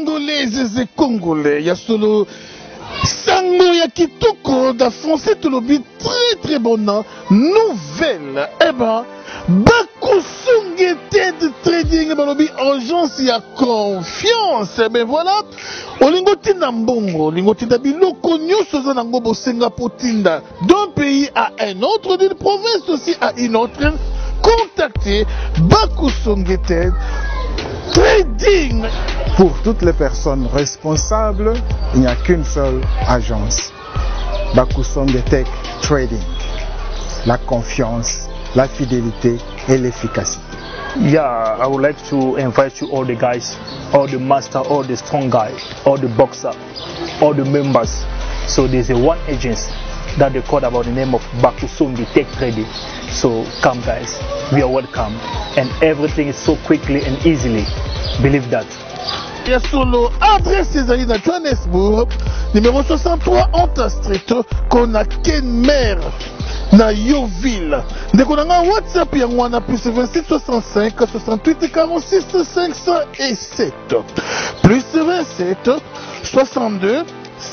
Congolaises et Congolais, ya solo sango ya kitoko da français to lobi très bon nouvelle. Eh ben Bakusongeted Trading balobi urgence ya confiance. Eh ben voilà, olingoti na mbongo, olingoti da biloko nyonso za nango bosenga potinda d'un pays à un autre, d'une province aussi à une autre. Contactez Bakusongeted Trading. Pour toutes les personnes responsables, il n'y a qu'une seule agence. Bakusongeted Trading. La confiance, la fidélité et l'efficacité. Yeah, I would like to invite you all the guys, all the master, all the strong guy, all the boxer, all the members. So there's a one agency that they call about the name of Bakusongeted Trading. So come guys, we are welcome, and everything is so quickly and easily. Believe that. Il y a solo adresse Ezali na Johannesburg, numéro 63 Anta Street, Konaken Mer, na Yoville. Ndeko nanga WhatsApp ya mwana plus 26 65 68 46 507 plus 27 62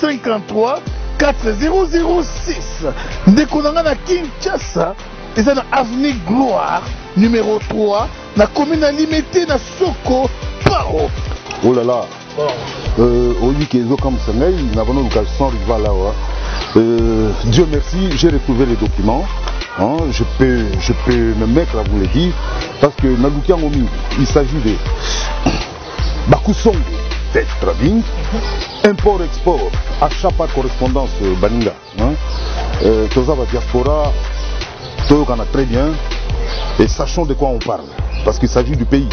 53 4006. Ndeko nanga na Kinshasa, eza na avenue Gloire numéro 3 na commune limitée na Soko Paro. Oh là là, au Yikezo comme ça, nous avons une sans rival là. Dieu merci, j'ai retrouvé les documents. Hein, je peux me mettre à vous le dire, parce que il s'agit de Bakusongeted Trading, import-export, achat par correspondance Baninga. Toza va diaspora, tout on a très bien, et sachons de quoi on parle, parce qu'il s'agit du pays.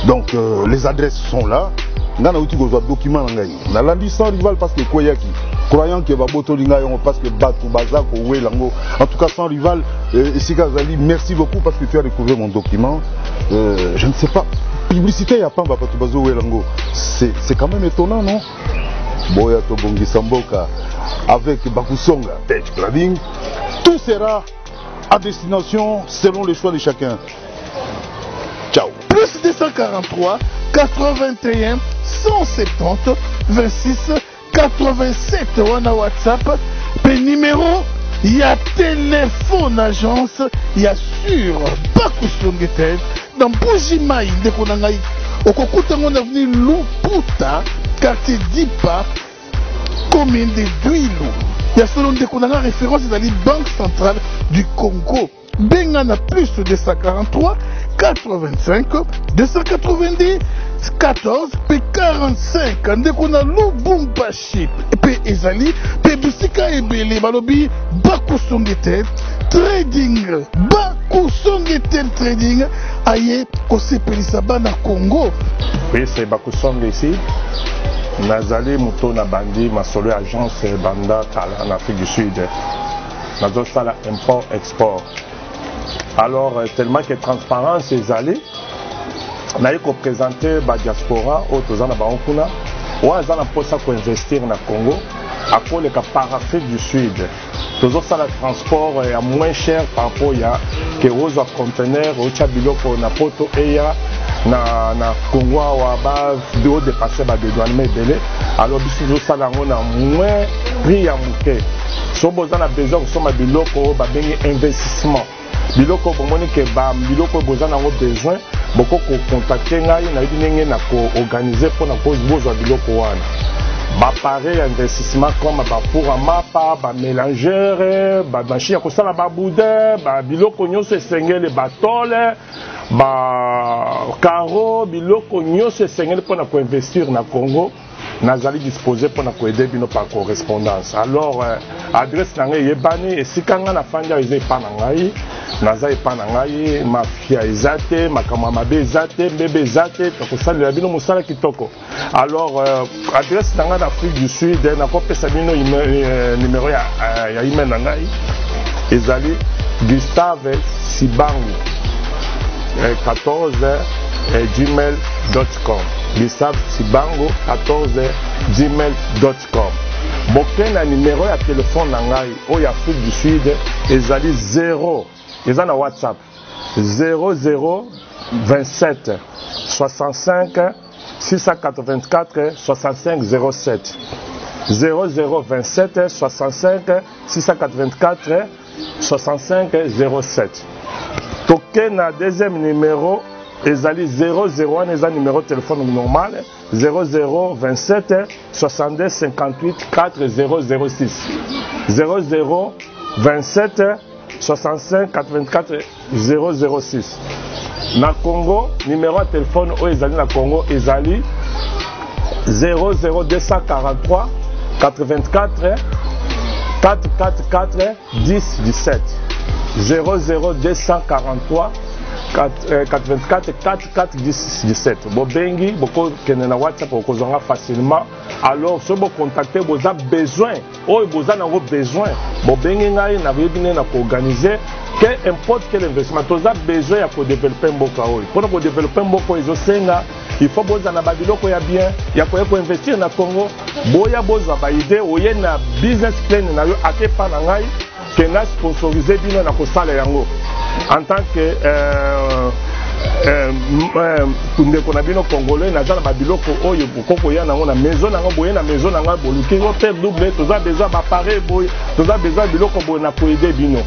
Donc les adresses sont là. Nous avons des documents. Nous avons dit sans rival parce que Koyaki, croyant que parce que Batou Bazak ou en tout cas sans rival. Sikazali, merci beaucoup parce que tu as découvert mon document. Je ne sais pas, publicité, il n'y a pas Batou Bazou ou c'est quand même étonnant, non? Boya Tobongi Samboka avec Bakusongeted Trading, tout sera à destination selon le choix de chacun. Ciao. Plus 243 81 170 26 87 wana WhatsApp, pe numéro ya téléphone agence ya sur Bakusongeted dans Bujimai ndeko na ngai okokuta ngo na avenue Luputa quartier Dipa commune de Duilu. Ya solo ndeko na ngai référence dans la Banque centrale du Congo. Benga na plus 243 85 290 14 p 45 ndeko na Lubumbashi pe ezali pe bisika ebele balobi Bakusongeted Trading. Bakusongeted Trading aye kosepelisa bana Congo. Oui, c'est Bakusonge ici. Nazali Muto na bandi masolo agence banda tala en Afrique du Sud. Nazo sala import export. Alors tellement que transparence est allée, on a présenté la diaspora au Tozana Baonkuna, où on a posé pour investir dans le Congo, à cause de l'Afrique du Sud. Toujours ça le transport est moins cher par rapport à que aux conteneurs, au Tchabiloko, na poto eya, na Congo ou bas de haut dépasser ba douanement belé. Alors toujours ça là on a moins prix à mouké. Si on a besoin de sommes biloko, ba bengi investissement. Biloko bomoni ke ba biloko besoin nango besoin boko ko contacter ngai na yinenge na ko organiser pour na cause besoin biloko wana ba pareil investissement comme ba pour mapa ba mélangeur ba machine ko sala ba boudin ba biloko nyonso esengele ba tole ba carreau biloko nyonso esengele pour na ko investir na Congo. Nazali disposé pour nous aider par correspondance. Alors, adresse nangai yebani et si kanga na fanja eze panangai, nazai panangai, mafia ezate, makamamabe ezate, bébé ezate, tokosali la bino musala kitoko. Alors, adresse nangai d'Afrique du Sud, na kopesa bino numéro ya email nangai, ezali Gustave Sibangu 14 gmail.com. Gustave Sibango 14 gmail.com. Boken a numéro ya téléphone nangai au Afrique du Sud ezali 0 eza na WhatsApp 00 27 65 684 65 07. 0027 65 684 65 07. Toqué na deuxième numéro, ezali 001 eza numéro de téléphone normal 0027 62 58 4006 0027 65 84 006. Na Congo, numéro de téléphone o ezali na Congo ezali 00243 84 444 10 17 00243 84 44 10 17. Bobengi boko kene na WhatsApp okozonga facilement. Alors si vous contactez vous avez besoin ou vous avez besoin bobengi ngai na webine na ko organiser que importe quel investissement vous avez besoin pour développer mboka oyo. Pour développer mboka izo senga il faut boza na babiloko ya bien ya ko investir na Congo boya boza ba idée oye na business plan na yo ate pa na ngai que na sponsoriser bino na ko sala yango en tant que ndeko na bino congolais naza na babiloko oyo bokoko ya nango na maison nango boye na maison nango boluki ngo père double toza besoin ba pareil boye toza besoin biloko boye na ko aider bino.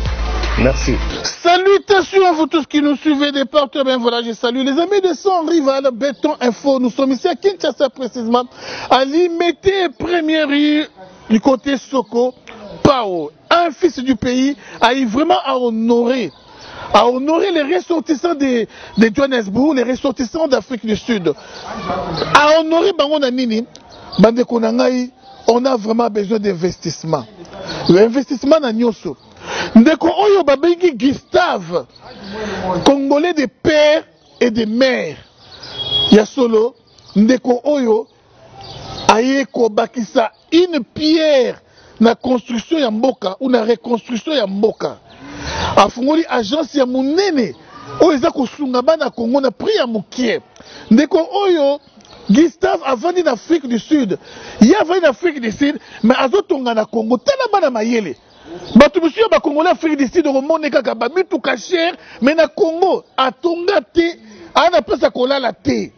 Merci. Salutations à vous tous qui nous suivez des partout. Ben voilà, je salue les amis de son rival Béton Info. Nous sommes ici à Kinshasa précisément, à Limité, première rue du côté Soko, Pao. Un fils du pays a eu vraiment à honorer les ressortissants de Johannesburg, les ressortissants d'Afrique du Sud. À honorer Bango Nanini, Bande Konangai, on a vraiment besoin d'investissement. L'investissement na nyoso. Ndeko Oyo Babengi Gustave, Congolais de père et de mère. Yasolo, Ndeko Oyo, Ayeko Bakisa, une pierre na construction ya mboka ou na reconstruction ya mboka. Afungoli agence ya munene oyo eza kosunga bana Congo na prix ya mukie. Ndeko Oyo Gustave avandi na Afrique du Sud. Il avandi na Afrique du Sud mais azotonga na Congo tala bana mayele. Bato monsieur ba Congolais Afrique du Sud romone kaka ba mitu ka cher mais na Congo atonga te ana pesa kolala te.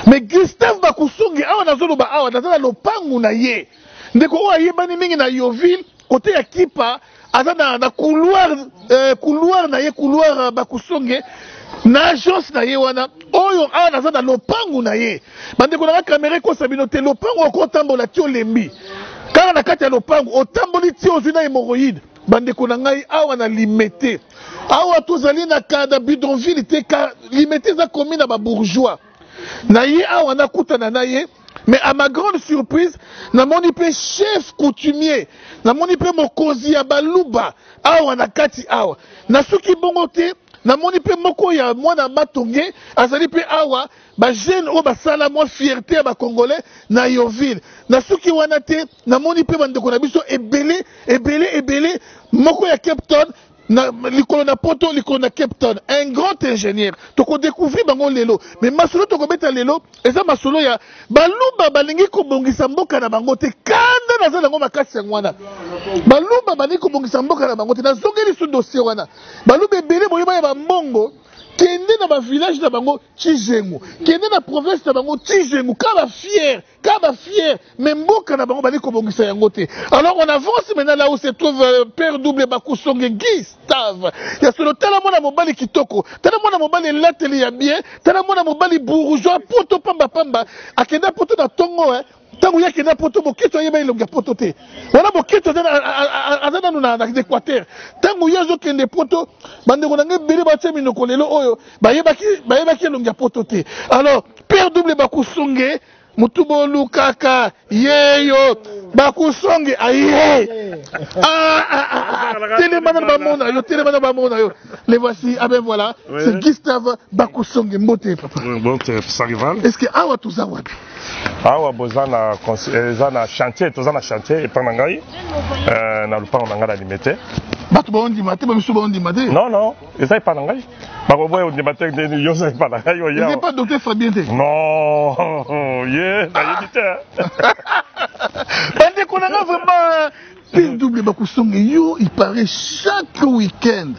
Mais Gustave Bakusungi awa nazoloba awa nazala lopangu na ye. Ndeko oyo ayebani mingi na Yoville côté ya Kipa aza na couloir na ye couloir Bakusonge na agence na ye wana oyo awa naza na lopangu na ye bandeko na kamera ko sabino te lopangu okotambola ti olembi kaka na kati ya lopangu otamboli ti ozwi na hémorroïde bandeko na ngai awa na Limité awa tozali na kada bidonville te ka Limité eza komi na babourgeois na ye awa nakutana na ye. Mais à ma grande surprise, namoni pe chef coutumier, namoni pe mokozi ya baluba, awa na kati awa. Nasuki bongo te, namoni pe moko ya mwana matonge, azali pe awa, ba jeune o ba sala mo fierté ya ba congolais na Yoville. Nasuki wana te, namoni pe bandeko na biso ebele, moko ya Cape Town. Likolo na poto likolo na Cape Town un grand ingénieur toko découvrir bango lelo mais masolo toko beta lelo eza masolo ya balumba balingi kobongisa mboka na bango te kanda naza nango makasi ya wana balumba balingi kobongisa mboka na bango te nazongeli su dossier wana balumba ebele boyeba ya bambongo kende na ba village na bango Chizengu kende na province na bango Chizengu kaba fier mais mboka na bango bali kobongisa yango te. Alors on avance maintenant là où se trouve père double Bakusonge Gustave ya solo tala mona mobali kitoko tala mona mobali lateli ya bien tala mona mobali bourgeois poto pamba akenda poto na tongo tangu yake na poto bokito yeba ilonga poto te wana bokito azana na Équateur tangu yazo kende poto bandeko na ngebele batie minoko lelo oyo bayebaki ilonga poto te. Alors père double Bakusonge mutubo lukaka yeyo Bakusonge aye télémana bamona yo les voici ah ben voilà oui. C'est Gustave Bakusonge mbote papa mbote rival. Est-ce que awa tuza wapi awa bozana chantier tozana chantier epana ngai na lupango na ngai na Limité bato baondima te bamisu baondima te non eza epana ngai bakoboya ondima te yoza epana ngai oyo n'est pas docteur Fabien te non nayebi te bandeko na nga vraiment père double Bakusonge yo il paraît chaque week-end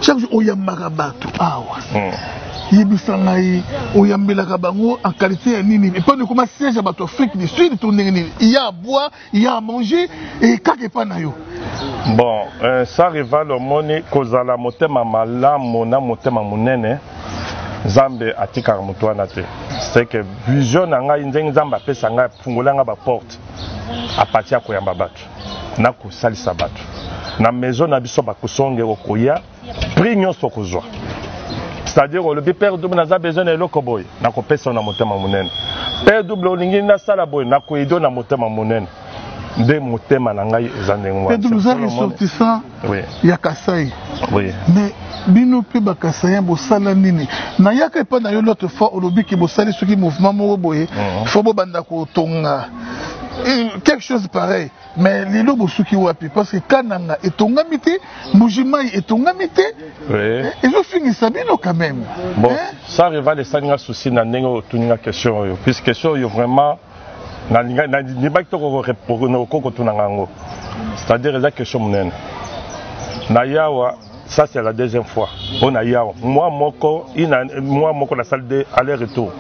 chaque jour oyambaka bato awa Yibisangai, Oyambela Kabango, en qualité de nini. Et pas de comment siège à Afrique du Sud, il y a à boire, il y a à manger, et Kakepanayo. Bon, ça arrive le moni, Kozala Motema Mala, Mona Motema Munene, Zambe Atika Mutuanate. C'est que vision Nanga Indeng Zamba Pesanga, Fungolanga porte, à partir de Koyamba Batu, Naku Salisa Batu. Na maison Nabiso Bakusonge Okoya, Prignon Sokozwa. C'est-à-dire le père double n'a besoin de l'okoboy, n'a pas personne à Motema Munene. Père double olingi na salaboy, n'a pas ido na Motema Munene. De Motema Nangai Zanengwa. Père double a ressortissant, oui. Yakasai. Oui. Mais bino pe bakasaya bosala nini. Na yaka pas na yo l'autre fois au lobby qui bosali ce qui mouvement moboye. Faut banda ko tonga. Quelque chose pareil. Mais les lobos qui wapi parce que Kananga est ton amité, Mujimai est ton amité. Oui. Et je finis ça bien quand même. Bon, ça arrive à les sanga souci na nengo tuninga question puisque question yo vraiment na ni ba to ko répondre na ko tunanga ngo. C'est-à-dire la question munene. Na yawa ça c'est la deuxième fois. On a yawa. Moi moko la salle de aller-retour.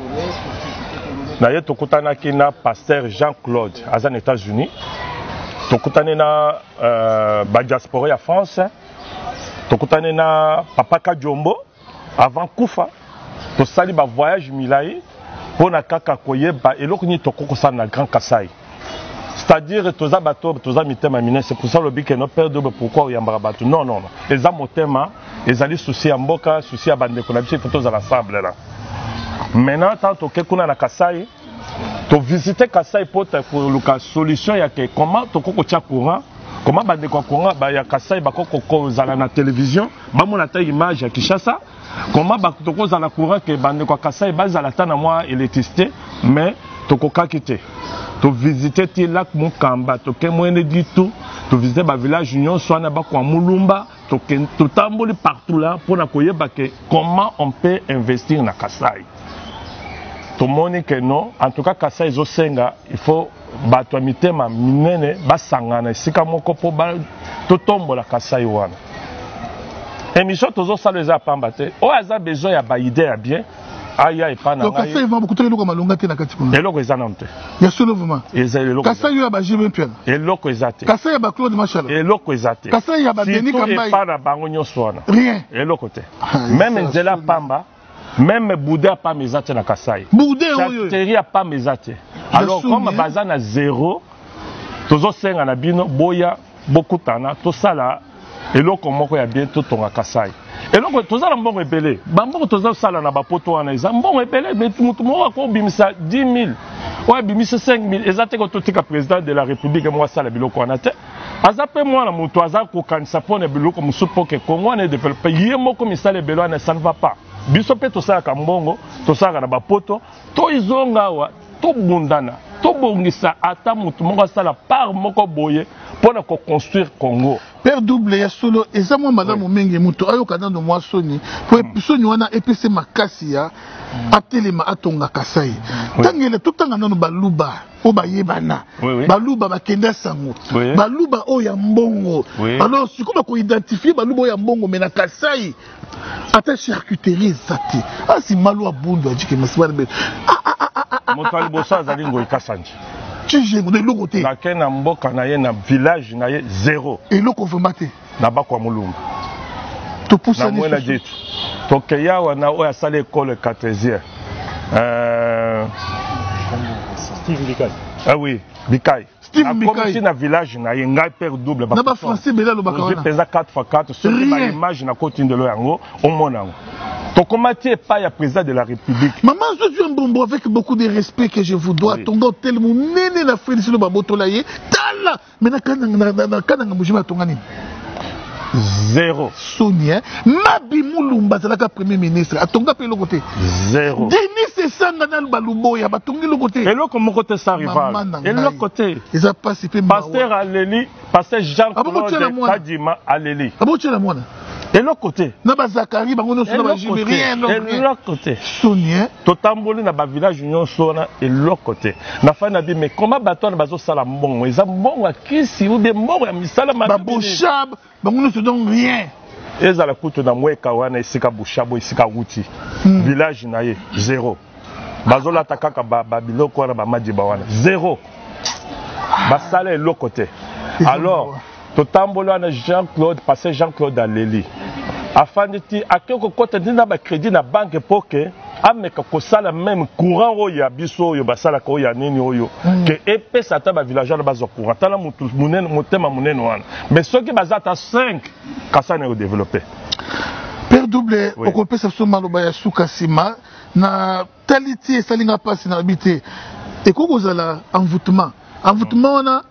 Na yeto kutana kina pasteur Jean-Claude aux États-Unis. Tokutane na diaspora ya France, tokutane na Papa Kajombo avant Kufa, to sali ba voyage milai pour na kaka koyeba eloko ni tokoko sa na Grand Kasai. C'est-à-dire toza bato toza mitema mine, c'est pour ça le but que nos pères de pourquoi yambara bato. Non non non, les amotema, les ali souci ya mboka, souci ya bande ko na biso photos à l'ensemble là. Maintenant tant to kekuna na Kasai to visiter Kasai pour la solution ya que comment to koko tia courant comment bande ko courant ba ya Kasai ba koko ko zala na télévision ba mona ta image ya Kinshasa comment ba to ko zala courant que bande ko Kasai ba zala ta na moi électricité mais to ko kakite to visiter ti lac Mukamba to ke moine du tout to visiter ba village union soit ba ko Mulumba to tamboli partout là pour na koyeba que comment on peut investir na Kasai. Tout le monde que non, en tout cas, Kasai Zosenga, il faut battre mitema minene, basangana, sika moko po ba to tombo la Kasai wana. Émission tozo ça les a pas mbaté. O aza besoin ya ba idée ya bien. Aya et pas na. Donc Kasai va beaucoup de malonga te na katikuna. Eloko ezanante. Ya soulèvement. Eloko. Kasai yo ba jibe mpena. Eloko ezate. Kasai ya ba Claude Machala. Eloko ezate. Kasai ya ba Denis Kambai. Pas na bango nyonso wana. Rien. Eloko te. Même Nzela Pamba. Même Bouddha pas mes athées na Kasai. Bouddha Chateria pas mes athées. Alors comme bazan à zéro, tozo senga na bino boya beaucoup tana to sala eloko moko ya bien to tonga Kasai. Eloko tozala mbongo epelé. Bambongo tozo sala na bapoto wana eza mbongo epelé mais mutu moko ko bimisa 10 000. Ouais bimisa 5 000 ezate ko totika président de la République moi sala biloko wana te. Azape moi na mutu aza ko kanisa pone biloko musupo ke Congo na développer yé moko misale belo na ça ne va pas. Biso pe tosala kambongo tosala na bapoto to izonga wa to bundana to bongisa ata mutu moko sala par moko boye pour ko construire Congo. Père double ya solo eza moi madame Menge mutu ayo kana no moi soni po soni wana EPC makasi ya atelema atonga Kasai. Tangele totanga no baluba o bayebana. Baluba bakenda sango. Baluba o ya mbongo. Alors sikoba ko identifier baluba o ya mbongo mais na Kasai ata charcuterie zati. Ah si malo abundu ajike masibale. Moto alibosa azali ngo ikasanji. Tije ngo de lokote. Na kena mboka na ye na village na ye zéro. Et loko vemate. Na bakwa mulumba. To poussa ni na jitu. To keya wana o ya sale école catésienne. Steve Bikai. Ah oui, Bikai. Steve Bikai. Comme na village na ye ngai père double ba. Na ba français bela lo bakana. Je pesa 4x4 sur ma image na côté de lo yango au monango. Ton comité pas ya président de la République. Maman, je suis un bonbon avec beaucoup de respect que je vous dois. Ton gars tellement néné la félicité le baboto là yé. Tala. Mais na kana mujima tongani. Zéro. Sonia, Mabi Moulumba, c'est la premier ministre. A tonga pe le côté. Zéro. Denis c'est ça nanal balubo ya batongi le côté. Et l'autre côté ça rival. Et l'autre côté. Ils ont participé. Pasteur Aléli, pasteur Jean-Claude Kadima Aléli. Aboche la moine. Et l'autre côté. Naba Zakari, bangono sur la rien. Et l'autre côté. Sonia. Totamboli na ba village union sona et l'autre côté. Na fa na bi mais comment bato na bazo sala mbongo. Ils ont mbongo ki si ou des mbongo ya misala ma. Ba bochab, bangono se donne rien. ezala kutu na mweka wana esika bushabo esika wuti village na ye zéro bazola takaka ba biloko wana ba madiba wana zéro basala eloko te alors totambola na Jean-Claude passé Jean-Claude Aleli afandi ti akeko kota ndina ba crédit na banque poke ameka kosala même courant oyo biso oyo basala ko ya nini oyo que epesa ta ba villageois na bazo courant tala mutu munene motema munene wana mais soki bazata 5 kasana yo développer Père Double on peut se maloba ya suka sima na taliti salinga passe na habité et ko zala envoûtement wana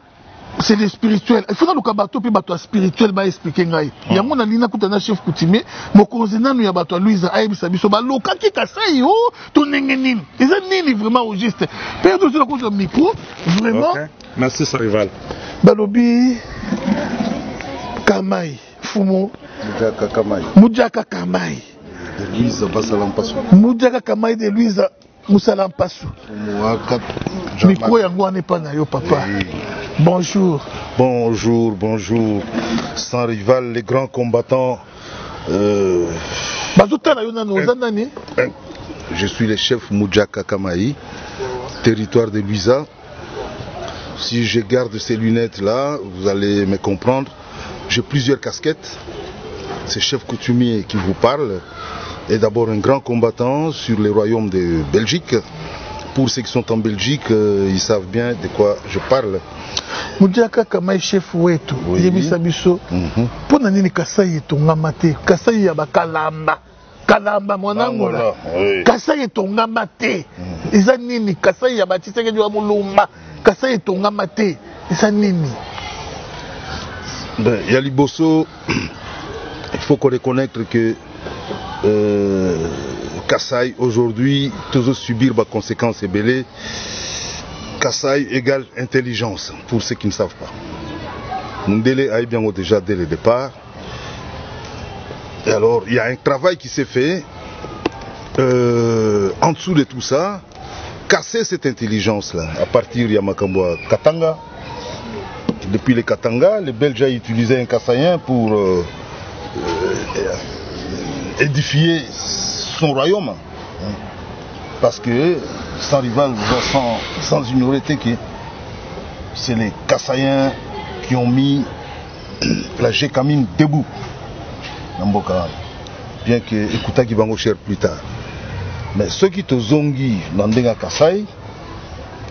c'est le spirituel. Il faut que le bateau puis bateau spirituel va expliquer ngai. Il y a mon alina kutana chef coutumier, mon cousin nous y a bateau Louise Aïb Sabiso ba loka ki kasai yo ton nengenin. Ils ont nini vraiment au juste. Père de le coup de micro vraiment. Merci sa rival. Balobi Kamai Fumo Mujaka Kamai de Louise Basalampasu. Mujaka Kamai de Louise Musalampasu. Micro yango n'est pas na yo papa. Bonjour. Bonjour. Sans rival, les grands combattants. Je suis le chef Mujaka Kamai, territoire de Luisa. Si je garde ces lunettes-là, vous allez me comprendre. J'ai plusieurs casquettes. C'est chef coutumier qui vous parle. Et d'abord un grand combattant sur les royaumes de Belgique. Pour ceux qui sont en Belgique, ils savent bien de quoi je parle. Mujaka Kamai chef wetu yebisa biso pona nini Kasai etongama te Kasai ya Kalamba mwanango la Kasai etongama te eza nini Kasai ya batiseke wa mulumba Kasai etongama te eza nini Yaliboso, il faut qu'on reconnaisse que Kasai aujourd'hui toujours subir les conséquences belées. Kasai égale intelligence, pour ceux qui ne savent pas. Mundele a bien déjà dès le départ. Et alors, il y a un travail qui s'est fait en dessous de tout ça, casser cette intelligence-là. À partir de Yamakamboa Katanga, depuis les Katanga, les Belges ont utilisé un Kassaïen pour édifier son royaume. Parce que, sans rival, sans ignorer que c'est les Kassaïens qui ont mis la Gécamine debout. Bien que écoutez qui va nous cher plus tard. Mais ceux qui te zongi dans Ndenga Kassai,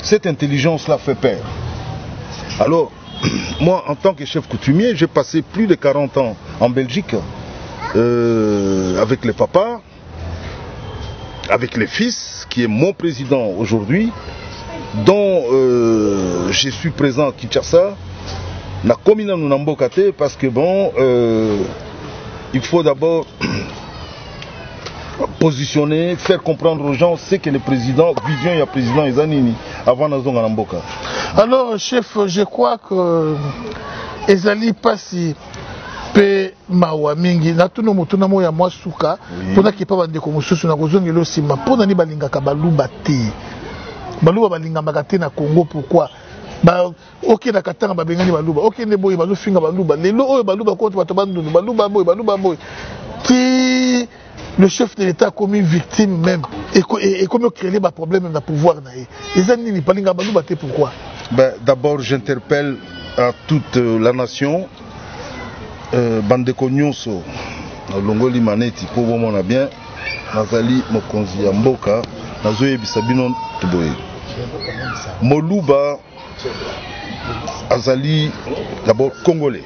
cette intelligence-là fait peur. Alors, moi, en tant que chef coutumier, j'ai passé plus de 40 ans en Belgique avec les papas, avec les fils, qui est mon président aujourd'hui, dont je suis présent à Kinshasa, na komina Nambokate, parce que bon, il faut d'abord positionner, faire comprendre aux gens ce que le président, vision et le président Ezanini, avant Nazonga Namboka. Alors, chef, je crois que Ezali Passi pe mawa mingi na tuno mutuna mo ya mwasuka pona kipa bande ko mususu na kozongelo sima pona ni balingaka baluba te baluba balingaka te na Congo. Pourquoi ba OK na katanga babengani baluba OK ne boy bazo finga baluba lelo oyo baluba ko bato bandunu baluba boy ti le chef de l'État comme une victime même et comme créer des problèmes dans le pouvoir na ye ezani ni balinga baluba te. Pourquoi? D'abord j'interpelle à toute la nation. Bandeko nyonso longoli maneti po bomona bien nazali mokonzi ya mboka nazoyebisa bino boye Moluba azali d'abord congolais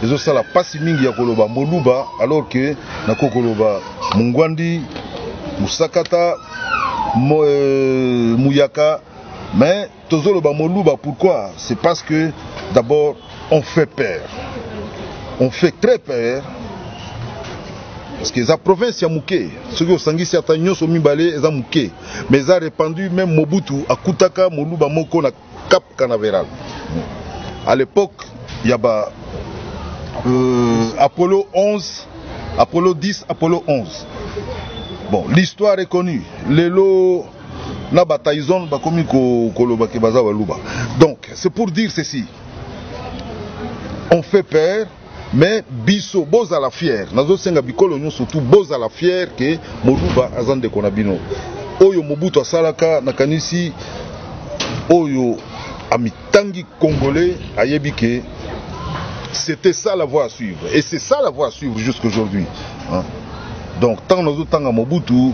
ezosala pasi mingi ya koloba Moluba alors que nakokoloba Mungwandi Musakata Muyaka mais tozoloba Moluba. Pourquoi? C'est parce que d'abord on fait peur. On fait très peur parce que la province est mouké. Ceux qui ont sangui certains nyos au Mibale, ils ont mouké. Mais ils ont répandu même Mobutu à Kutaka, Moluba Moko, na Cap Canaveral. À l'époque, il y a Apollo 11, Apollo 10, Apollo 11. Bon, l'histoire est connue. Lelo, na bataillon, bakomi koloba kebaza waluba. Donc, c'est pour dire ceci. On fait peur. mais biso boza la fière nazo senga bikolo nyo surtout boza la fière que Moluba azande konabino oyo Mobutu asalaka nakanisi oyo amitangi congolais ayebike c'était ça la voie à suivre et c'est ça la voie à suivre jusqu'aujourd'hui hein? Donc tant nazo tanga Mobutu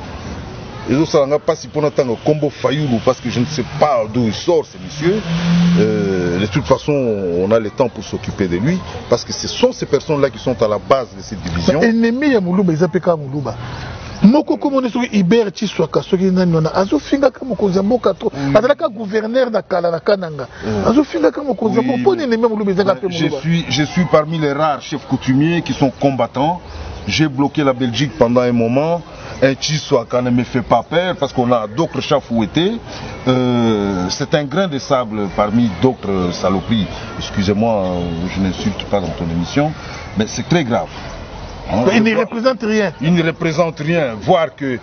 et ça n'a pas si pour attendre combo Fayoulou parce que je ne sais pas d'où il sort ce monsieur. De toute façon, on a le temps pour s'occuper de lui parce que ce sont ces personnes-là qui sont à la base de cette division. Ennemi ya Moluba, ils appellent comme Moluba. Moko comme on est sur Iber Chiswaka, ce qui n'a pas. Azo finga comme Kozamboka trop. Adalaka gouverneur na Kala na Kananga. Azo finga comme Kozamboka. Pour ennemi Moluba, ils appellent Moluba. Je suis parmi les rares chefs coutumiers qui sont combattants. J'ai bloqué la Belgique pendant un moment. Un Chiswaka ne me fait pas peur parce qu'on a d'autres chats fouettés. C'est un grain de sable parmi d'autres saloperies. Excusez-moi, je n'insulte pas dans ton émission, mais c'est très grave. Il ne représente rien. Il ne représente rien. Voir que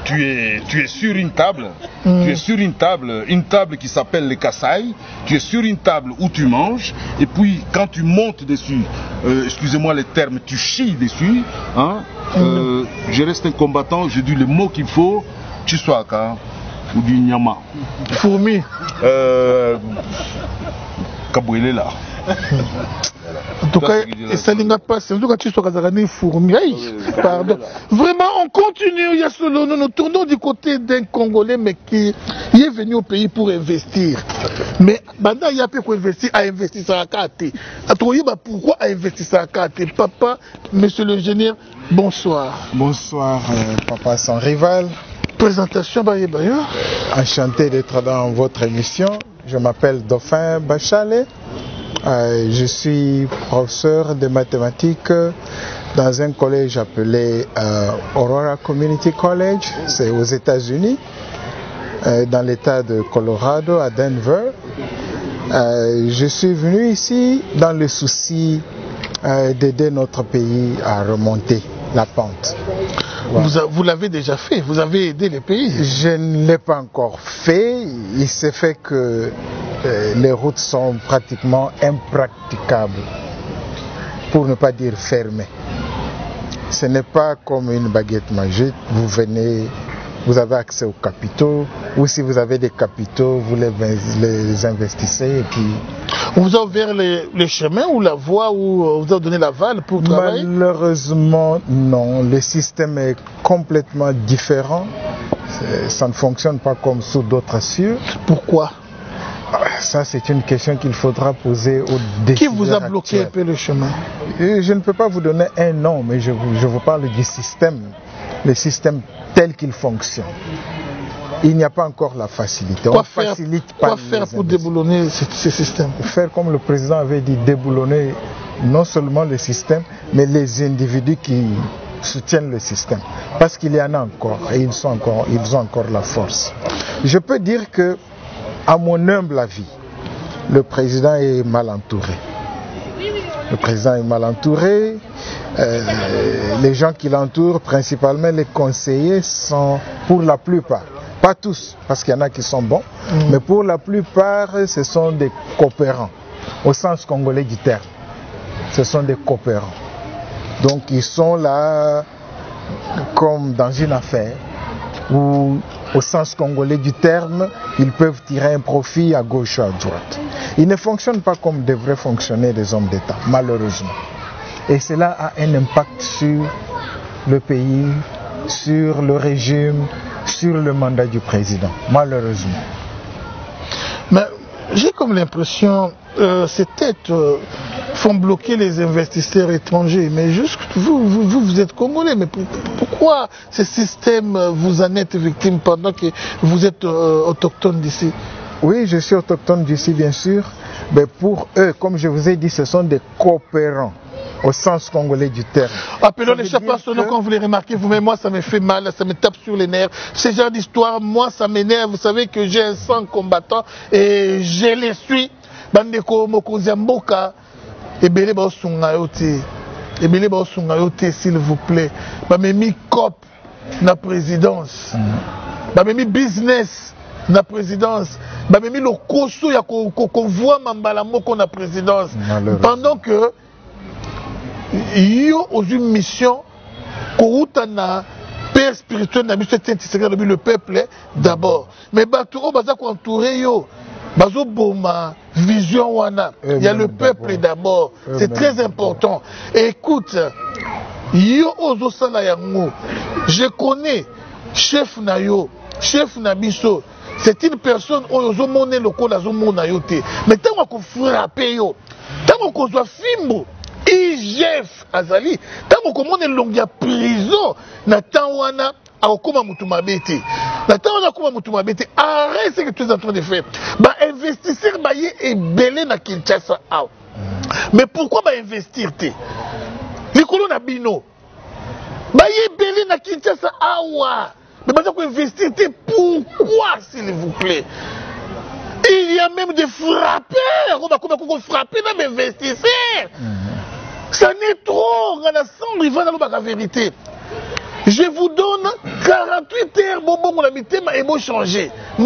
tu es sur une table, tu es sur une table qui s'appelle le Kassai, tu es sur une table où tu manges, et puis quand tu montes dessus, excusez-moi les termes, tu chies dessus, hein, je reste un combattant, je dis le mot qu'il faut, Chiswaka ou du Nyama. Fourmi. Kabouélé là. En tout cas, ça n'a pas passé. En tout cas, tu sois fourmi. Pardon. Vraiment, on continue. Nous tournons du côté d'un Congolais, mais qui est venu au pays pour investir. Mais maintenant, il y a peu pour investir, à investir sur la carte. Pourquoi à investir sur la carte? Papa, monsieur l'ingénieur, bonsoir. Bonsoir, papa sans rival. Présentation, enchanté d'être dans votre émission. Je m'appelle Dauphin Bachalet. Je suis professeur de mathématiques dans un collège appelé Aurora Community College, c'est aux États-Unis, dans l'État de Colorado, à Denver. Je suis venu ici dans le souci d'aider notre pays à remonter la pente. Voilà. Vous l'avez déjà fait, vous avez aidé les pays. Je ne l'ai pas encore fait. Il s'est fait que les routes sont pratiquement impraticables, pour ne pas dire fermées. Ce n'est pas comme une baguette magique, vous venez, vous avez accès aux capitaux, ou si vous avez des capitaux, vous les investissez et puis... On vous a ouvert le chemin ou la voie ou on vous a donné l'aval pour travailler? Malheureusement, non. Le système est complètement différent. Ça ne fonctionne pas comme sous d'autres cieux. Pourquoi? Ça, c'est une question qu'il faudra poser aux décideurs. Qui vous a bloqué un peu le chemin? Je ne peux pas vous donner un nom, mais je vous parle du système. Le système tel qu'il fonctionne. Il n'y a pas encore la facilité. Quoi faire pour déboulonner ce système? Faire comme le président avait dit, déboulonner non seulement le système, mais les individus qui soutiennent le système. Parce qu'il y en a encore, et ils ont encore la force. Je peux dire que, à mon humble avis, le président est mal entouré. Le président est mal entouré. Les gens qui l'entourent, principalement les conseillers, sont pour la plupart, pas tous, parce qu'il y en a qui sont bons, mais pour la plupart, ce sont des coopérants, au sens congolais du terme. Ce sont des coopérants. Donc ils sont là comme dans une affaire où, au sens congolais du terme, ils peuvent tirer un profit à gauche ou à droite. Ils ne fonctionnent pas comme devraient fonctionner les hommes d'État, malheureusement. Et cela a un impact sur le pays, sur le régime, sur le mandat du président, malheureusement. Mais j'ai comme l'impression ces têtes font bloquer les investisseurs étrangers. Mais juste vous êtes Congolais, mais pourquoi ce système vous en êtes victime pendant que vous êtes autochtone d'ici? Oui, je suis autochtone d'ici, bien sûr. Mais pour eux, comme je vous ai dit, ce sont des coopérants. Au sens congolais du terme. Appelons les chapeaux sonores quand vous les remarquez, vous, mais moi ça me fait mal, ça me tape sur les nerfs. Ce genre d'histoire, moi ça m'énerve. Vous savez que j'ai un sang combattant et je les suis. Bandeko Mokozamboka, Ebele Baosungayote, Ebele Baosungayote, s'il vous plaît. Bamemi cop na présidence, Bamemi business na présidence, Bamemi le koso ya qu'on voit Mambala Moko na présidence. Pendant que yo aux une mission koutana père spirituel na biso le peuple d'abord mais bato o baza ko entourer yo bazo boma vision wana il y a le peuple d'abord c'est très important. Écoute yo ozo sala yango je connais chef na yo chef na biso c'est une personne ozo moné lokola zo mona yo te mais tango ko frapper yo tango ko zo fimbo IGF azali tango ko mona longi ya prison na tanwana akoma mutu mabete na tanwana akoma mutu mabete arrête ce que tu es en train de faire ba investisseur ba yé ebelé na Kinshasa aw mais pourquoi ba investir te likolo na bino ba yé ebelé na Kinshasa awa mais ba ko investir te pourquoi s'il vous plaît. Il y a même des frappeurs on va comment frapper même investisseurs. Ça n'est trop, on a 100 rivales dans la vérité. Je vous donne 48 heures, bon, mon ami, et bon changer. Si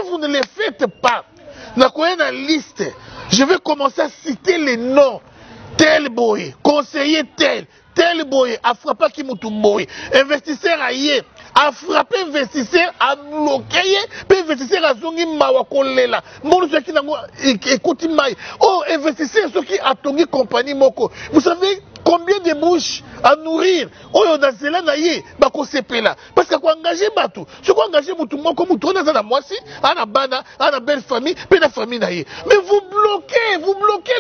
vous ne les faites pas, dans la liste, je vais commencer à citer les noms. Tel boy, conseiller tel boy, a frappé qui m'a boy, investisseur aïe, a frappé investisseur, a bloqué, puis investisseur a zongi mawakolela. Mon ceux qui n'a écouté maï. Oh, investisseur, ceux qui a tongi compagnie moko. Vous savez combien de bouches à nourrir? Oh, on a cela naïe, bako sepela. Parce que quoi engager batou, ce qu'on engage moutou moko moutou, on a la moitié, on a bana, on a belle famille, puis la famille naïe. Mais vous bloquez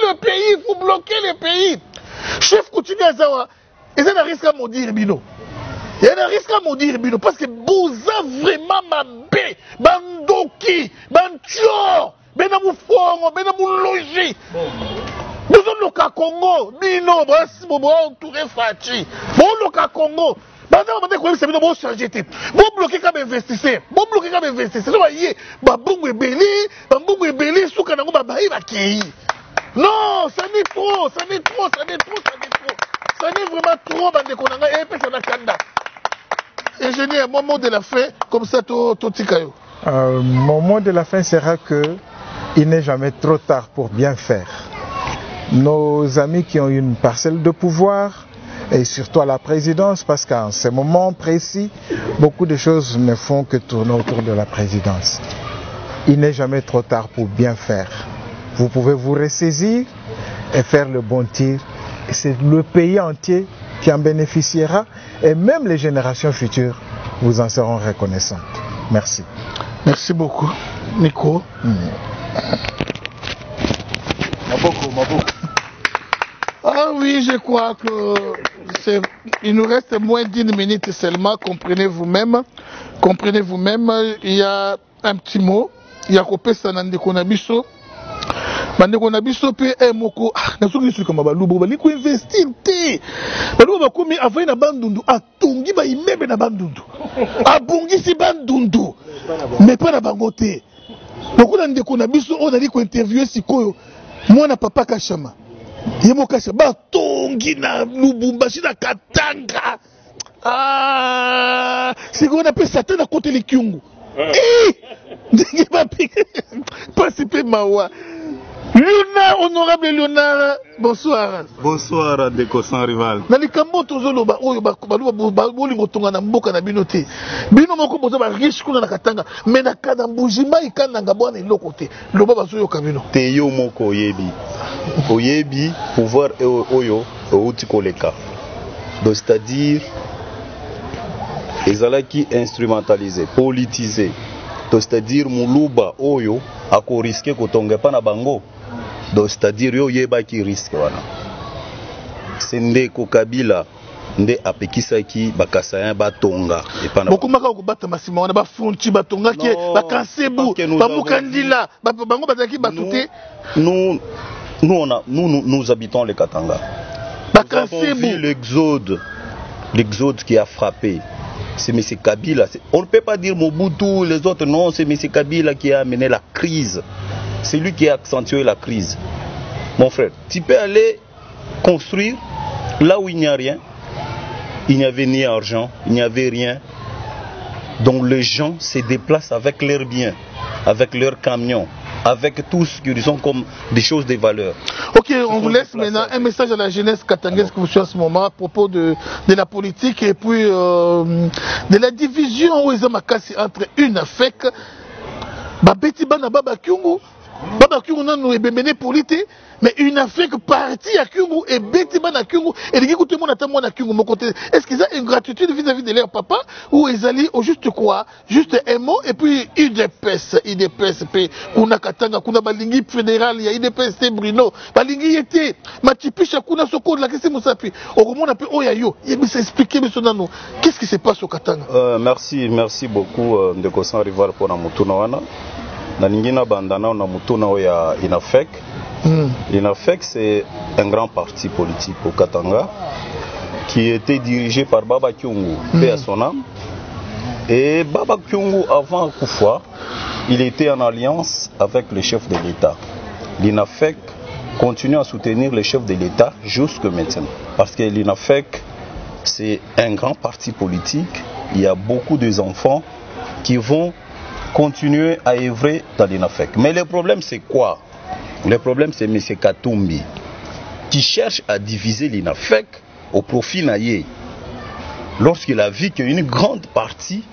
le pays, vous bloquez le pays. Chef continue à Zawa. Et ça n'a risque à maudire Bino. Il y a un risque à maudire Bino parce que vous avez vraiment mabé, bandoki, bancho, benamoufongo, benamoulogi. Nous sommes au Congo, Bino, brasi, bobo, entouré Fachi. Bon, le Congo. Vous bloquez comme investisseur. Vous bloquez comme investisseur. Vous voyez, Babou est belé, Soukanango, Babaï, Bakei. Non, ça n'est trop, ça n'est trop, ça n'est trop, ça n'est trop. Ça n'est vraiment trop, Bandekonanga, et puis ça n'a kanda. Ingénieur, mon mot de la fin, comme ça, tout tikayo. Mon mot de la fin sera que il n'est jamais trop tard pour bien faire. Nos amis qui ont une parcelle de pouvoir, et surtout à la présidence, parce qu'en ce moment précis, beaucoup de choses ne font que tourner autour de la présidence. Il n'est jamais trop tard pour bien faire. Vous pouvez vous ressaisir et faire le bon tir. C'est le pays entier qui en bénéficiera et même les générations futures vous en seront reconnaissantes. Merci. Merci beaucoup, Nico. Ah oui, je crois que il nous reste moins d'1 minute seulement. Comprenez vous-même. Comprenez vous-même. Il y a un petit mot. Il y a Kopé Sanande Konabiso. Bandeko na biso pe moko na soki su kama balubo bali ko investir te balubo bakomi avai na bandundu atongi ba imebe na bandundu abongi si bandundu mais pas na bango te lokuna ndeko na biso on ali ko interviewer sikoyo mwana papa Kashama yemo Kashama batongi na Lubumbashi na Katanga sikoyo na pe Satan na côté likyungu ndenge ba participer mawa Léonard, honorable Léonard, bonsoir. Bonsoir, Deko sans rival. Nalikambo tozoloba oyo balingo tonga na mboka na bino te. Bino moko boza ba riche kuna na Katanga, mais na kada mbujima ikanda bwana eloko te. Loba bazoyo kabino. Te yo moko oyebi. Oyebi pouvoir oyo outi koleka. Donc c'est-à-dire ezalaki instrumentalisé, politisé. Donc c'est-à-dire muluba oyo ako risqué kotonga pa na bango. Donc c'est-à-dire yo yeba ki risque wana. Sende ko Kabila nde apekisaki bakasayan batonga epana. Bokumaka ko bata masima wana ba fronti batonga ki bakansebu bamukandila bango bazaki batuté. Nous habitons le Katanga. Nous avons vu l'exode qui a frappé. C'est M. Kabila. On ne peut pas dire Mobutu, les autres, non, c'est M. Kabila qui a amené la crise. C'est lui qui a accentué la crise. Mon frère, tu peux aller construire là où il n'y a rien. Il n'y avait ni argent, il n'y avait rien. Donc les gens se déplacent avec leurs biens, avec leurs camions, avec tout ce qu'ils ont comme des choses de valeur. Ok, on vous laisse maintenant un message à la jeunesse katangaise que vous suivez en ce moment à propos de la politique et puis de la division où ils ont entre une FEC, Babeti Bana Baba Kyungu nanu ebemene polité, mais une FEC partie à Kyungu et Beti Bana Kyungu et les tout le monde attend moi à Kyungu mon côté. Est-ce qu'ils ont une gratitude vis-à-vis de leur papa ou ils allaient au juste quoi, juste un mot et puis IDPS puis kuna katanga kuna balingi fédéral il y a IDPS Bruno balingi était matipisha kuna soko de la question musapi au moment un peu oyayo il me s'expliquer monsieur nanu qu'est-ce qui se passe au Katanga. Merci beaucoup de Kosan Rival pour la mutuna wana na ningina bandana na mutuna ya INAFEC. L'INAFEC, c'est un grand parti politique au Katanga qui était dirigé par Baba Kyungu, paix à son âme. Et Baba Kyungu, avant Koufoua, il était en alliance avec le chef de l'État. L'INAFEC continue à soutenir le chef de l'État jusque maintenant. Parce que l'INAFEC, c'est un grand parti politique. Il y a beaucoup d'enfants qui vont continuer à œuvrer dans l'INAFEC. Mais le problème, c'est quoi? Le problème, c'est M. Katumbi qui cherche à diviser l'INAFEC au profit naïe. Lorsqu'il a vu qu'une grande partie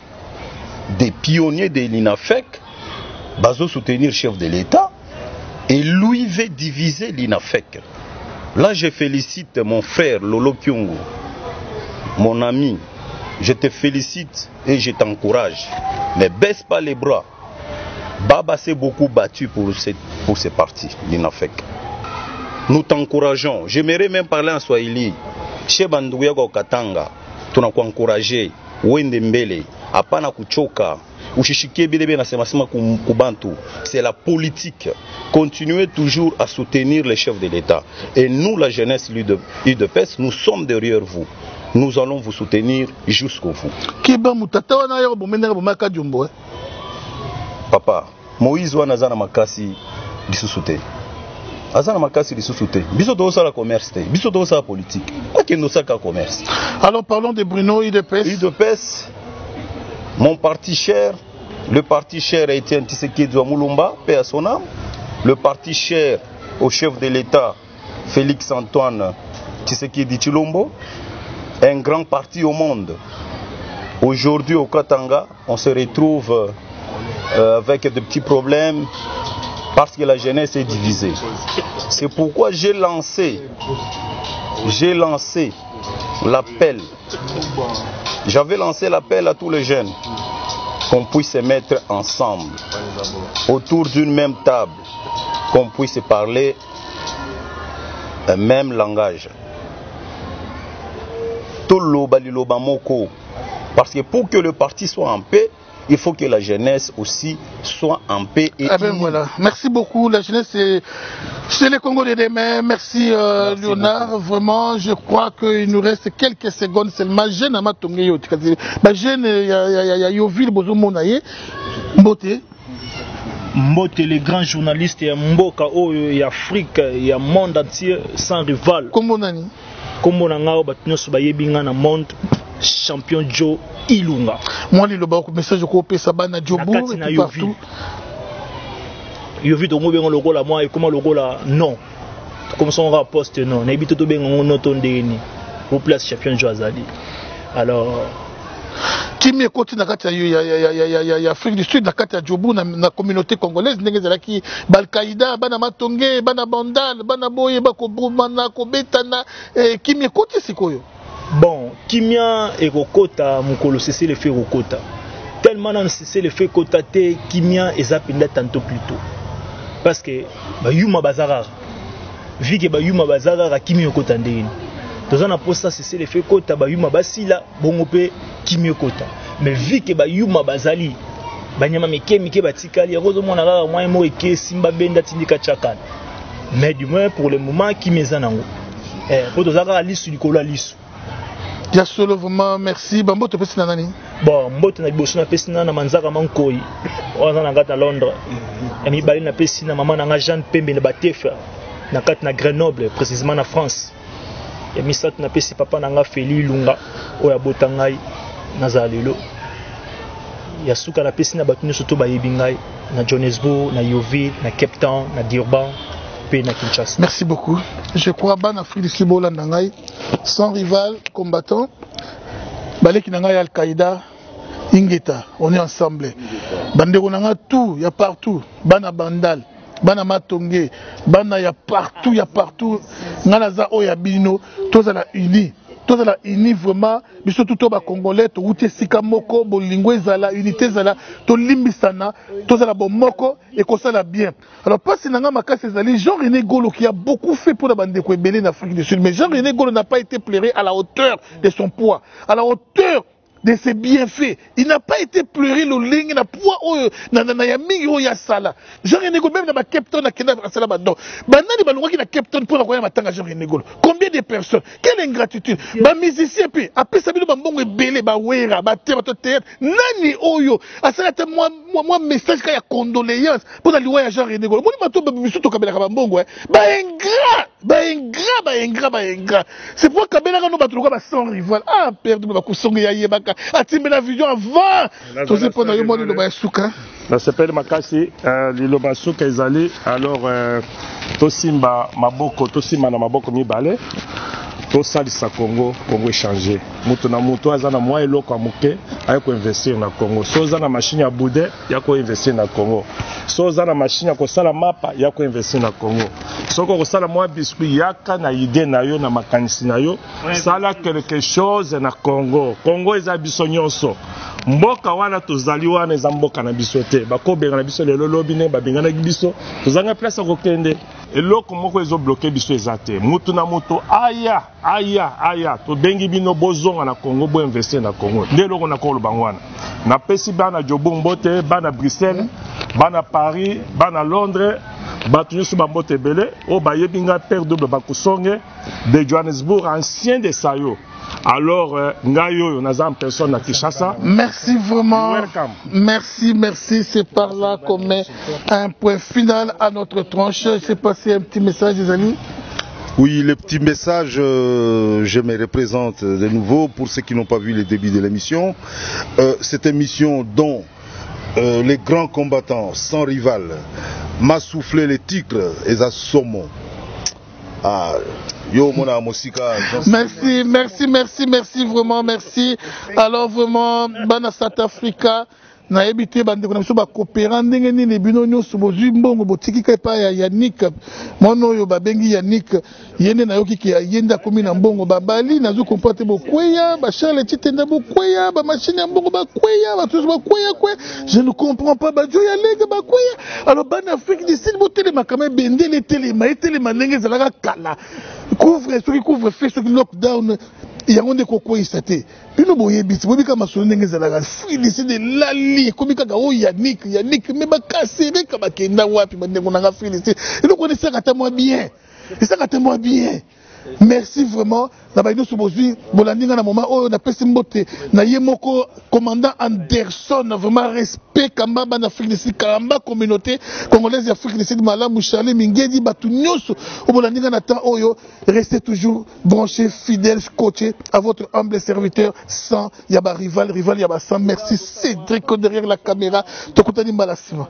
des pionniers de l'INAFEC va soutenir le chef de l'État et lui veut diviser l'INAFEC. Là, je félicite mon frère Lolo Kyungu, mon ami. Je te félicite et je t'encourage. Ne baisse pas les bras. Baba s'est beaucoup battu pour ces partis, l'INAFEC. Nous t'encourageons. J'aimerais même parler en Swahili. Chez Bandouya Katanga, tu n'as qu'à encourager. Wende Mbele, apana kuchoka. Ushishike bilebe na semasema kubantu. C'est la politique. Continuez toujours à soutenir les chefs de l'État. Et nous, la jeunesse UDPS, nous sommes derrière vous. Nous allons vous soutenir jusqu'au bout. Papa, Moïse wana azana makasi lisusu te. Azana makasi lisusu te. Biso to sala commerce te. Biso to sala politique. Pas que nous sala commerce. Alors parlons de Bruno UDPS. UDPS, mon parti cher, le parti cher a été Tshisekedi Mulumba, paix à son âme. Le parti cher au chef de l'État, Félix Antoine Tshisekedi Tshilombo, un grand parti au monde. Aujourd'hui au Katanga, on se retrouve avec de petits problèmes parce que la jeunesse est divisée. C'est pourquoi j'ai lancé l'appel. J'avais lancé l'appel à tous les jeunes qu'on puisse se mettre ensemble autour d'une même table, qu'on puisse parler un même langage. Parce que pour que le parti soit en paix, il faut que la jeunesse aussi soit en paix. Et voilà. Merci beaucoup. La jeunesse, c'est les Congo de demain. Merci, Léonard. Beaucoup. Vraiment, je crois qu'il nous reste quelques secondes seulement. Jeune Amatonge, jeune, il y a Yovil Bozomonaye, Mbote. Mbote, les grands journalistes, il y a Mboka, il y a Afrique, il y a monde entier sans rival. Comment nani? Comment nangao batino subayebinga na monde. Champion Joe Ilunga. Moi, le message de Sabana Djobo et partout. Yo vu ton le rôle à moi et comment le rôle à non. Comme son rapport non. N'a habité tout bien en automne pour place champion Joe Azali. Alors. Qui me côté na kati ya Afrique du Sud na kati ya Djobo na communauté congolaise ndenge zalaki Al-Qaïda bana matonge bana bandal bana boye bako bana ko betana qui me côté sikoyo. Bon, Kimia et Rokota, mon colo cessé le fait Rokota. Tellement on cessé le fait Kota te Kimia et Zapinda tantôt plus tôt. Parce que Yuma Bazara, vu que Yuma Bazara Kimia Kota ndeni. Dans un poste cessé le fait Kota Yuma Basila bongope Kimia Kota. Mais vu que Yuma Bazali, Banyama Mike Batikali, heureusement on a moins mot et Simba Benda Tindika Chakan. Mais du moins pour le moment Kimia Zanango. Pour deux agas l'issue du cola l'issue. Dia solo vraiment merci. Bambo te pesi nani? Bon, mbote na biboso na pesi na manzaka mankoi. On a ngata Londres. Et mi bali na pesi na maman na Jeanne Pembe na Batefa. Na kat na Grenoble précisément na France. Et mi sat na pesi papa na nga Feli Lunga oya botangai na zalelo. ya suka na pesi na batuni surtout ba yebingai na Johannesburg, na Yeoville, na Cape Town, na Durban, puis na Kinshasa. Merci beaucoup. Je crois ban Afrique du Sud Bolandangai sans rival combattant. Baleki nangai Al-Qaïda Ingeta, on est ensemble. Bandeko nanga tout, il y a partout. Bana Bandal, Bana Matonge, Bana y a partout. Nganaza Oyabino, tous à la uni. Tous à la uni vraiment, mais surtout tous les Congolais, tous les Sikamoko, Bolingwe Zala, unité Zala, tous les Limbisana, tous à la Bomoko, et qu'on s'en a bien. Alors, pas si Nanga Maka Césali, Jean-René Golo qui a beaucoup fait pour la bande de Kwebele en Afrique du Sud, mais Jean-René Golo n'a pas été pleuré à la hauteur de son poids, à la hauteur de ses bienfaits. Il n'a pas été pleuré le ligne, na poids, na yamingi ya sala. Jean-René Golo, même dans ma Captain, na Kenda, sala badon. Banani balouaki na Captain pour la voyer matanga Jean-René Golo. Combien de personnes? Quelle ingratitude? Ba musicien puis, après ça, ba mbongo belé, ba wera, ba théâtre, nani oyo. Asala te moi message kaya condoléances pour la loi ya Jean-René Golo. Moni mato ba bisu to kabela ka mbongo, ba ingrat. C'est pour kabela ka no ba tuluka ba sans rival. Ah, perdre ba kusonga ya yebaka. Atimbe la vision avant. Tout ce pendant le monde de Basuka. Ça s'appelle Makasi, le Basuka ezali alors tosimba maboko tosimba na maboko mibale. To salisa Congo échanger. Mutu na mutu azana mwa eloko amuke ayako investir na Congo. So za na machine ya boudet yako investir na Congo. So za na machine ya kosala mapa yako investir na Congo. So ko kosala mwa biscuit yaka na idée na yo na makanisi na yo sala quelque chose na Congo. Congo eza biso nyonso. Mboka wana tozali wana eza mboka na biso te. Bakobenga na biso lelo lobi ne babengana biso. Tozanga place ya kokende. Eloko moko ezo bloquer biso ezate. Mutu na mutu aya to bengi bino bozonga na Congo bo investir na Congo. Nde loko na ko lobangwana. Na pesi bana Jobombote, bana Bruxelles, bana Paris, bana Londres, batu nyusu bambote belé o bayebinga père double bakusonge de Johannesburg ancien de Sayo. Alors, Ngayo, on a en personne à Kinshasa. Merci vraiment. Merci. C'est par là qu'on met un point final à notre tranche. Je sais pas si y a un petit message, les amis. Oui, le petit message, je me représente de nouveau pour ceux qui n'ont pas vu le début de l'émission. Cette émission dont les grands combattants sans rival m'a soufflé les titres et ça somme. Merci, vraiment, merci. Alors vraiment, Bana South Africa, na ebité bande ko na biso ba coopérant ndenge nini bino nyonso bozwi mbongo botiki ka pa ya Yannick mono yo babengi Yannick yende na yoki ki yenda komi na mbongo babali nazo comporter bokweya ba Charles Titenda bokweya ba machine ya mbongo bakweya ba tous bakweya je ne comprends pas ba joya lega bakweya alors Bana Afrique du Sud botele makama bende le tele ndenge zalaka kala couvre fait ce lockdown yango nde kokweyisa te bino boyebisi bobika masolo ndenge ezalaka filisi de lali ekomi kaka oyo Yannick me bakasereka bakenda wapi bandengo nanga filisi eloko wana esaka ta mwa bien merci vraiment na baino sobozwi bolandinga na moment oyo napesi mbote na ye moko commandant Anderson vraiment respect kamba bana Afrique du Sud kamba communauté congolaise d'Afrique du Sud malamu Charlie Mingedi batu nyonso bolandinga na temps oyo restez toujours branchés fidèles coachés à votre humble serviteur sans yaba rival yaba sans merci Cédric derrière la caméra tokutani malasima.